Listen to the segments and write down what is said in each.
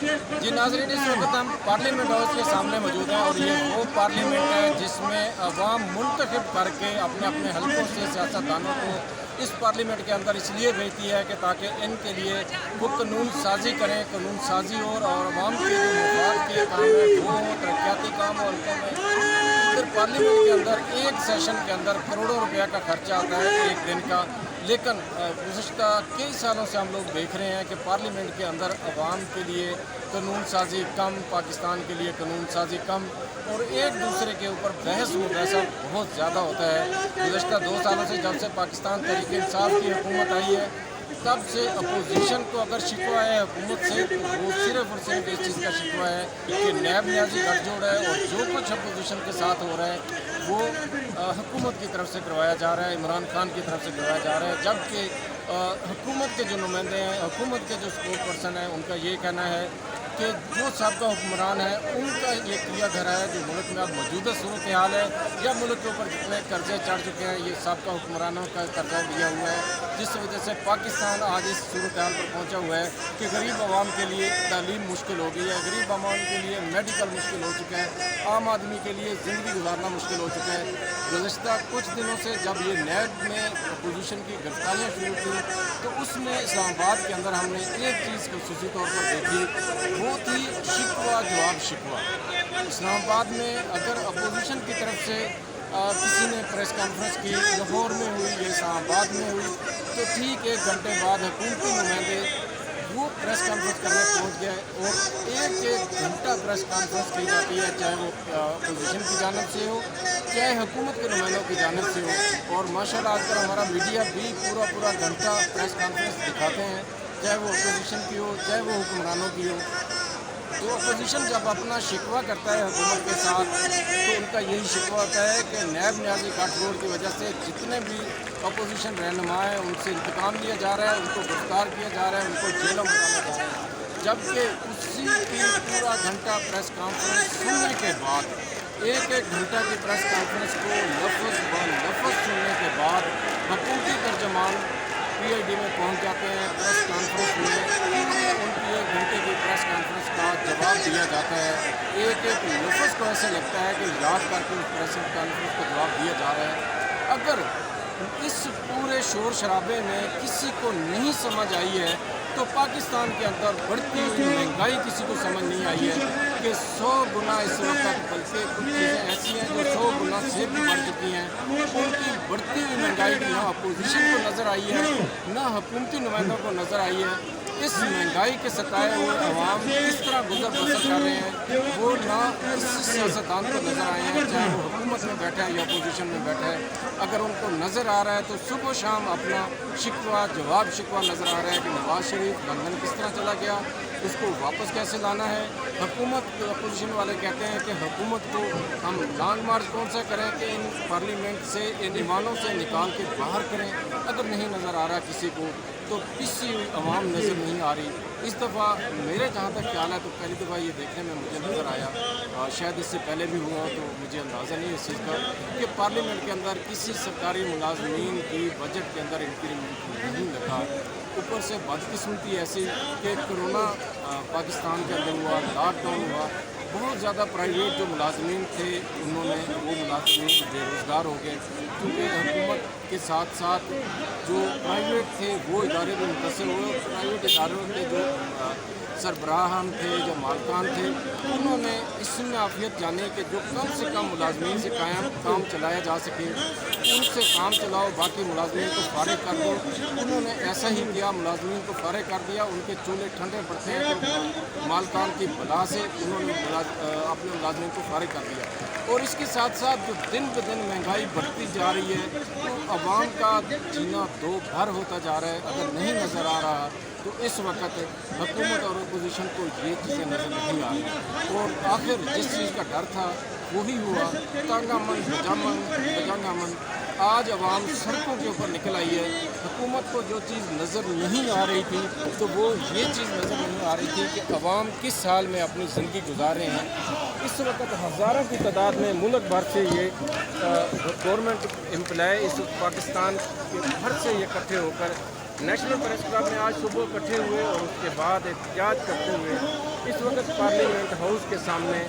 जी नाज़रीन, इस वक्त हम पार्लियामेंट हाउस के सामने मौजूद हैं और ये वो पार्लियामेंट है जिसमें अवाम मुंतखब करके अपने अपने हलकों से सियासतदानों को इस पार्लियामेंट के अंदर इसलिए भेजती है कि ताकि इनके लिए वो कानून साजी करें, कानून साजी हो और अवाम के जो मफाद के काम है वो हो, तरक्याती काम हो हल्कों में। फिर पार्लियामेंट के अंदर एक सेशन के अंदर करोड़ों रुपया का खर्चा आता है एक दिन का। लेकिन गुज़श्ता कई सालों से हम लोग देख रहे हैं कि पार्लियामेंट के अंदर अवाम के लिए कानून साजी कम, पाकिस्तान के लिए कानून साजी कम और एक दूसरे के ऊपर बहस मुबहसा बहुत ज़्यादा होता है। गुज़श्ता 2 सालों से जब से पाकिस्तान तहरीक इंसाफ की हुकूमत आई है तब से अपोजिशन को अगर शिकवा है हुकूमत से तो वो सिर्फ और सिर्फ इस चीज़ का शिकवा है कि नैब न्याजी गठजोड़ है और जो कुछ अपोजिशन के साथ हो रहा है वो हुकूमत की तरफ से करवाया जा रहा है, इमरान खान की तरफ से करवाया जा रहा है। जबकि हुकूमत के जो नुमाइंदे हैं, हुकूमत के जो स्पोक पर्सन हैं, उनका ये कहना है कि जो साबका हुक्मरान है उनका ये क्रिया धरा है जो मुल्क में अब मौजूदा सूरत हाल है या मुल्क के ऊपर जितने कर्जे चढ़ चुके हैं ये साबका हुक्मरानों का कर्जा लिया हुआ है, जिस वजह से पाकिस्तान आज इस सूरत हाल पर पहुंचा हुआ है कि गरीब आवाम के लिए तालीम मुश्किल हो गई है, गरीब आवाम के लिए मेडिकल मुश्किल हो चुका है, आम आदमी के लिए ज़िंदगी गुजारना मुश्किल हो चुका है। गुज़श्ता कुछ दिनों से जब ये नैब में अपोजिशन की गिरफ्तारियाँ शुरू की तो उसमें इस्लामाबाद के अंदर हमने एक चीज़ खसूसी तौर पर देखी, वो थी शिकवा जवाब शिकवा। इस्लामाबाद में अगर अपोजिशन की तरफ से किसी ने प्रेस कॉन्फ्रेंस की, लाहौर में हुई या इस्लामाबाद में हुई, तो ठीक 1 घंटे बाद हुकूमती नुमाइंदे वो प्रेस कॉन्फ्रेंस करने पहुंच गए और एक घंटा प्रेस कॉन्फ्रेंस की जाती है, चाहे वो अपोजिशन की जानिब से हो चाहे हुकूमत के नुमाइंदों की जानिब से हो। और माशाल्लाह आजकल हमारा मीडिया भी पूरा घंटा प्रेस कॉन्फ्रेंस दिखाते हैं, चाहे वो अपोजिशन की हो चाहे वो हुक्मरानों की हो। तो अपोजिशन जब अपना शिकवा करता है हुकूमत के साथ तो उनका यही शिकवा होता है कि नैब न्याजी गठजोड़ की वजह से जितने भी अपोजिशन रहनुमा हैं उनसे इंतकाम लिया जा रहा है, उनको गिरफ्तार किया जा रहा है, उनको जेलों में डाला जा रहा है। जबकि उसी की पूरा घंटा प्रेस कॉन्फ्रेंस सुनने के बाद, एक घंटा की प्रेस कॉन्फ्रेंस को लफ्ज़ ब लफ्ज़ सुनने के बाद हुकूमती तर्जमान PID में पहुंच जाते हैं। प्रेस कॉन्फ्रेंस में उनकी 1 घंटे की प्रेस कॉन्फ्रेंस का जवाब दिया जाता है। एक लफ्ज़ को ऐसा लगता है कि याद करके उस प्रेस कॉन्फ्रेंस का जवाब दिया जा रहा है। अगर इस पूरे शोर शराबे में किसी को नहीं समझ आई है तो पाकिस्तान के अंदर बढ़ती हुई महंगाई किसी को समझ नहीं आई है कि 100 गुना इस वक्त, बल्कि कुछ चीज़ें ऐसी हैं जो 100 गुना से भी बढ़ चुकी हैं। उनकी बढ़ती हुई महंगाई ना अपोजिशन को नज़र आई है ना हुकूमती नुमाइंदों को नज़र आई है। इस महंगाई के सताए हुए अवाम किस तरह गुजर बसर कर रहे हैं वो ना किसी सियासतदान को नज़र आए हैं, चाहे वो हुकूमत में बैठा है या अपोजिशन में बैठा है। अगर उनको नज़र आ रहा है तो सुबह शाम अपना शिकवा जवाब शिकवा नज़र आ रहा है कि नवाज शरीफ लंदन किस तरह चला गया, उसको वापस कैसे लाना है। हुकूमत अपोजिशन वाले कहते हैं कि हुकूमत को हम लॉन्ग मार्च कौन सा करें कि इन पार्लियामेंट से, इन ईवानों से निकाल के बाहर करें। अगर नहीं नज़र आ रहा किसी को तो किसी अवाम नज़र नहीं आ रही। इस दफ़ा मेरे जहाँ तक ख्याल है तो पहली दफ़ा ये देखने में मुझे नज़र आया, शायद इससे पहले भी हुआ तो मुझे अंदाज़ा नहीं है इस चीज़ का, कि पार्लियामेंट के अंदर किसी सरकारी मुलाजमीन की बजट के अंदर इंक्रीमेंट नहीं लगा। ऊपर से बदकिस्मती ऐसी कि कोरोना पाकिस्तान के अंदर हुआ, लॉकडाउन हुआ, बहुत ज़्यादा प्राइवेट जो मुलाजमीन थे उन्होंने वो मुलाजमीन बेरोज़गार हो गए, क्योंकि हुकूमत के साथ साथ जो प्राइवेट थे वो इदारे भी मुतासर हुए। प्राइवेट इदारों के जो सरबराहान थे, जो मालकान थे, उन्होंने इसमें आफियत जाने कि जो कम से कम मुलाजमीन से काम चलाया जा सके उनसे काम चलाओ, बाकी मुलाजमीन को फारिग कर दो। उन्होंने ऐसा ही किया, मुलाजमीन को फारिग कर दिया। उनके चूल्हे ठंडे पड़ते हैं तो मालकान की बला से उन्होंने अपने मुलाजमीन को फारिग कर दिया। और इसके साथ साथ जो दिन ब दिन महंगाई बढ़ती जा रही है तो आवाम का जीना दो भर होता जा रहा है। अगर नहीं नज़र आ रहा तो इस वक्त हुकूमत और अपोजिशन को ये चीज़ें नज़र नहीं आ रही। और आखिर जिस चीज़ का डर था वही हुआ, तंगामन बजंगामन। आज आवाम सड़कों के ऊपर निकल आई है। हुकूमत को जो चीज़ नज़र नहीं आ रही थी तो वो ये चीज़ नज़र नहीं आ रही थी कि आवाम किस हाल में अपनी ज़िंदगी गुजार रहे हैं। इस वक्त हज़ारों की तादाद में मुल्क भर से ये गवर्नमेंट एम्प्लॉय इस पाकिस्तान के भर से ये इकट्ठे होकर नेशनल प्रेस क्लब में आज सुबह इकट्ठे हुए और उसके बाद एहतजाज करते हुए इस वक्त पार्लियामेंट हाउस के सामने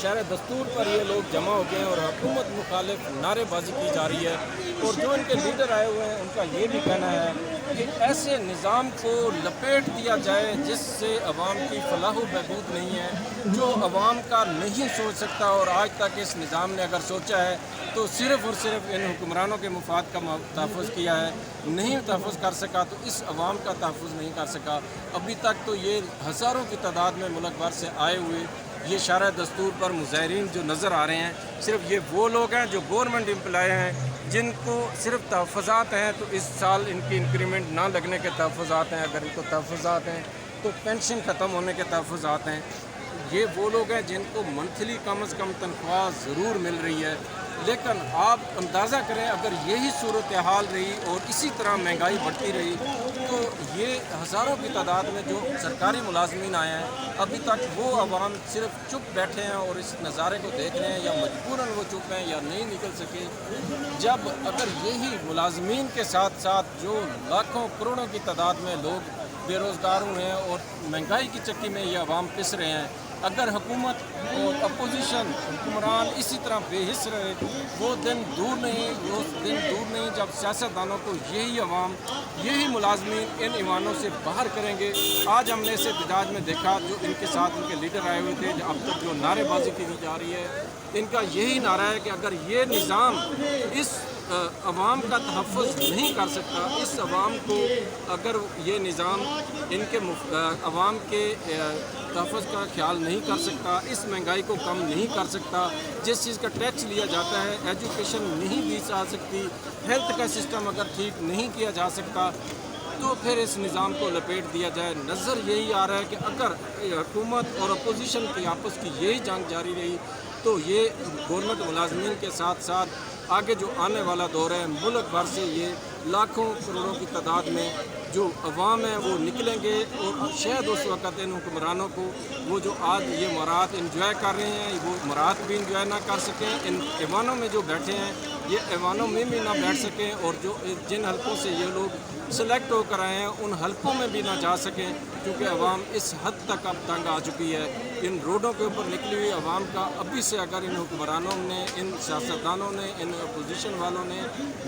शरह दस्तूर पर ये लोग जमा हो गए हैं और हुकूमत मुखालिफ नारेबाजी की जा रही है। और जो इनके लीडर आए हुए हैं उनका ये भी कहना है कि ऐसे निज़ाम को लपेट दिया जाए जिससे अवाम की फलाह व बहबूद नहीं है, जो अवाम का नहीं सोच सकता। और आज तक इस निज़ाम ने अगर सोचा है तो सिर्फ़ और सिर्फ इन हुक्मरानों के मुफाद का तहफ़्फ़ुज़ किया है, नहीं तहफ़्फ़ुज़ कर सका तो इस अवाम का तहफ़्फ़ुज़ नहीं कर सका। अभी तक तो ये हज़ारों की तादाद में मुल्क भर से आए हुए ये शरह दस्तूर पर मुज़ाहिरीन जो नज़र आ रहे हैं, सिर्फ ये वो लोग हैं जो गवर्नमेंट एम्प्लॉय हैं, जिनको सिर्फ तहफ़्फ़ुज़ात हैं। तो इस साल इनकी इंक्रीमेंट ना लगने के तहफ़्फ़ुज़ात हैं, अगर इनको तहफ़्फ़ुज़ात हैं तो पेंशन ख़त्म होने के तहफ़्फ़ुज़ात हैं। ये वो लोग हैं जिनको मंथली कम से कम तनख्वाह ज़रूर मिल रही है। लेकिन आप अंदाज़ा करें अगर यही सूरत हाल रही और इसी तरह महंगाई बढ़ती रही तो ये हज़ारों की तादाद में जो सरकारी मुलाजमीन आए हैं, अभी तक वो अवाम सिर्फ चुप बैठे हैं और इस नज़ारे को देख रहे हैं, या मजबूरन वो चुप हैं या नहीं निकल सके। जब अगर यही मुलाजमीन के साथ साथ जो लाखों करोड़ों की तादाद में लोग बेरोज़गार हुए हैं और महंगाई की चक्की में ये अवाम पिस रहे हैं, अगर हुकूमत और अपोजिशन हुक्मरान इसी तरह बेहिस रहे, वो दिन दूर नहीं जब सियासतदानों को यही अवाम, यही मुलाजमीन इन ईवानों से बाहर करेंगे। आज हमने इसे एहतजाज में देखा, जो इनके साथ इनके लीडर आए हुए थे, अब तक जो नारेबाजी की जा रही है, इनका यही नारा है कि अगर ये निज़ाम इस अवाम का तहफ़्फ़ुज़ नहीं कर सकता, इस अवाम को अगर ये निज़ाम इनके अवाम के तहफ़्फ़ुज़ का ख्याल नहीं कर सकता, इस महंगाई को कम नहीं कर सकता, जिस चीज़ का टैक्स लिया जाता है, एजुकेशन नहीं दी जा सकती, हेल्थ का सिस्टम अगर ठीक नहीं किया जा सकता, तो फिर इस निज़ाम को लपेट दिया जाए। नज़र यही आ रहा है कि अगर हुकूमत और अपोजिशन की आपस की यही जंग जारी रही तो ये गवर्नमेंट मुलाजमीन के साथ साथ आगे जो आने वाला दौर है, मुल्क भर से ये लाखों करोड़ों की तादाद में जो अवाम है वो निकलेंगे और शायद उस वक़्त इन हुक्मरानों को वो जो आज ये मराहत इंजॉय कर रहे हैं वो मराहत भी इंजॉय ना कर सकें, इन ऐवानों में जो बैठे हैं ये ऐवानों में भी ना बैठ सकें, और जो जिन हलकों से ये लोग सेलेक्ट होकर आए हैं उन हलकों में भी ना जा सकें, क्योंकि अवाम इस हद तक अब तंग आ चुकी है। इन रोडों के ऊपर निकली हुई अवाम का अभी से अगर इन हुक्मरानों ने, इन सियासतदानों ने, इन अपोजिशन वालों ने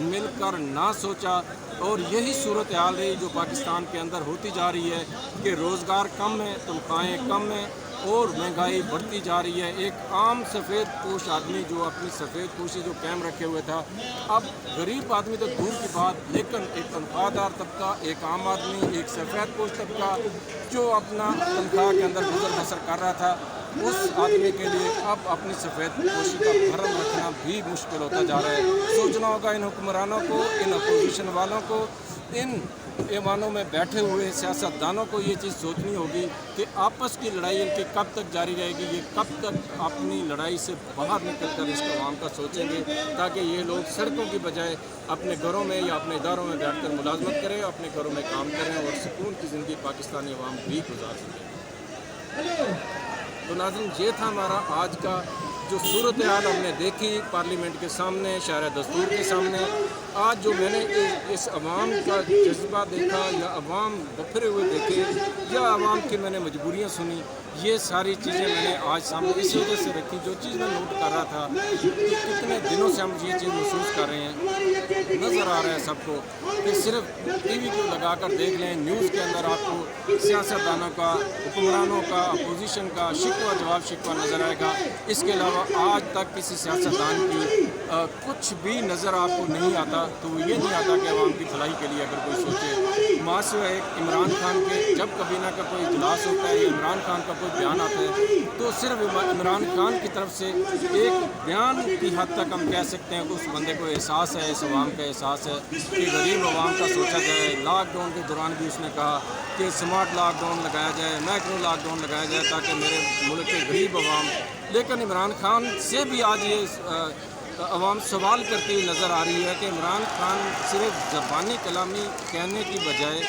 मिलकर ना सोचा, और यही सूरत हाल रही जो पाकिस्तान के अंदर होती जा रही है कि रोज़गार कम है, तनख्वाहें कम हैं और महंगाई बढ़ती जा रही है। एक आम सफ़ेद पोश आदमी जो अपनी सफ़ेद पोशी जो कैम रखे हुए था, अब गरीब आदमी तो दूर की बात, लेकिन एक तनख्वाहदार तबका, एक आम आदमी, एक सफ़ेद पोश तबका जो अपना तनख्वाह के अंदर गुजर बसर कर रहा था, उस आदमी के लिए अब अपनी सफ़ेद पोशी का भरम रखना भी मुश्किल होता जा रहा है। सोचना होगा इन हुक्मरानों को, इन अपोजिशन वालों को, इन ऐवानों में बैठे हुए सियासतदानों को ये चीज़ सोचनी होगी कि आपस की लड़ाई इनकी कब तक जारी रहेगी, ये कब तक अपनी लड़ाई से बाहर निकल कर इस अवाम का सोचेंगे, ताकि ये लोग सड़कों की बजाय अपने घरों में या अपने इदारों में बैठ कर मुलाजमत करें, अपने घरों में काम करें और सुकून की ज़िंदगी पाकिस्तानी अवाम भी गुजार सकें। तो नाज़रीन, ये था हमारा आज का जो सूरत हाल हमने देखी पार्लियामेंट के सामने, शरह दस्तूर के सामने। आज जो मैंने इस अवाम का जज्बा देखा, या अवाम बफरे हुए देखे, या अवाम की मैंने मजबूरियाँ सुनी, ये सारी चीज़ें मैंने आज सामने इस वजह से रखी। जो चीज़ मैं नोट कर रहा था कि कितने दिनों से हम ये चीज़ महसूस कर रहे हैं, नज़र आ रहा है सबको कि सिर्फ टीवी को लगा कर देख लें, न्यूज़ के अंदर आपको सियासतदानों का, हुक्मरानों का, अपोजिशन का शिकवा जवाब शिकवा नज़र आएगा। इसके अलावा आज तक किसी सियासतदान की कुछ भी नज़र आपको नहीं आता। तो ये नहीं आता कि अवाम की भलाई के लिए अगर कोई सोचे। मासूम एक इमरान खान के जब कभी ना का कोई इजलास होता है, इमरान खान का कोई बयान आता है, तो सिर्फ इमरान खान की तरफ से एक बयान की हद तक हम कह सकते हैं कि उस बंदे को एहसास है, इस अवाम का एहसास है कि गरीब अवाम का सोचा जाए। लॉकडाउन के दौरान भी उसने कहा कि स्मार्ट लॉकडाउन लगाया जाए, माइक्रो लॉकडाउन लगाया जाए ताकि मेरे मुल्क के गरीब अवाम। लेकिन इमरान खान से भी आज ये अवाम सवाल करती हुई नज़र आ रही है कि इमरान खान सिर्फ ज़बानी कलामी कहने की बजाय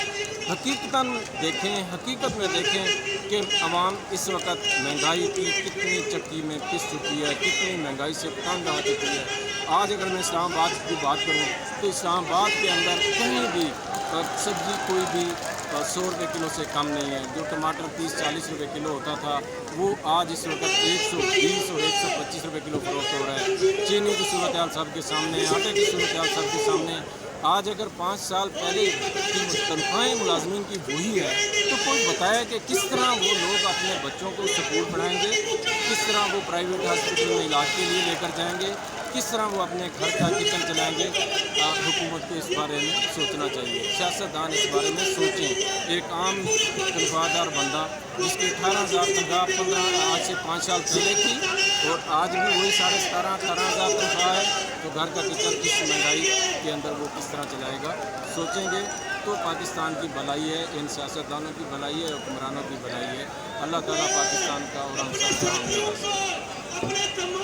हकीकतन देखें, हकीकत में देखें कि अवाम इस वक्त महंगाई की कितनी चक्की में पिस चुकी है, कितनी महंगाई से तंग आ चुकी है। आज अगर मैं इस्लामाबाद की बात करूँ तो इस्लामाबाद के अंदर कहीं भी सब्ज़ी कोई भी 100 रुपये किलो से कम नहीं है। जो टमाटर 30-40 रुपये किलो होता था वो आज इस वक्त 120 और 125 रुपये किलो फरोख्त हो रहा है। चीनी की सूरत हाल सबके सामने है, आटे की सूरत हाल सबके सामने है। आज अगर 5 साल पहले की तनख्वाहें मुलाजमीन की वही है तो कोई बताया कि किस तरह वो लोग अपने बच्चों को स्कूल पढ़ाएंगे, किस तरह वो प्राइवेट हॉस्पिटल में इलाज के लिए लेकर जाएंगे, किस तरह वो अपने घर का किचन चलाएंगे। हुकूमत को इस बारे में सोचना चाहिए, सियासतदान इस बारे में सोचें। एक आम तनख्वाहदार बंदा जिसकी 18,000 तनख्वाह 15 आज से 5 साल पहले थी और आज भी वही 17,500-18,000 तनख्वाह है, तो घर का किचन इस महंगाई के अंदर वो किस तरह चलाएगा। सोचेंगे तो पाकिस्तान की भलाई है, इन सियासतदानों की भलाई है, हुक्मरानों की भलाई है। अल्लाह ताला पाकिस्तान का और हम सब का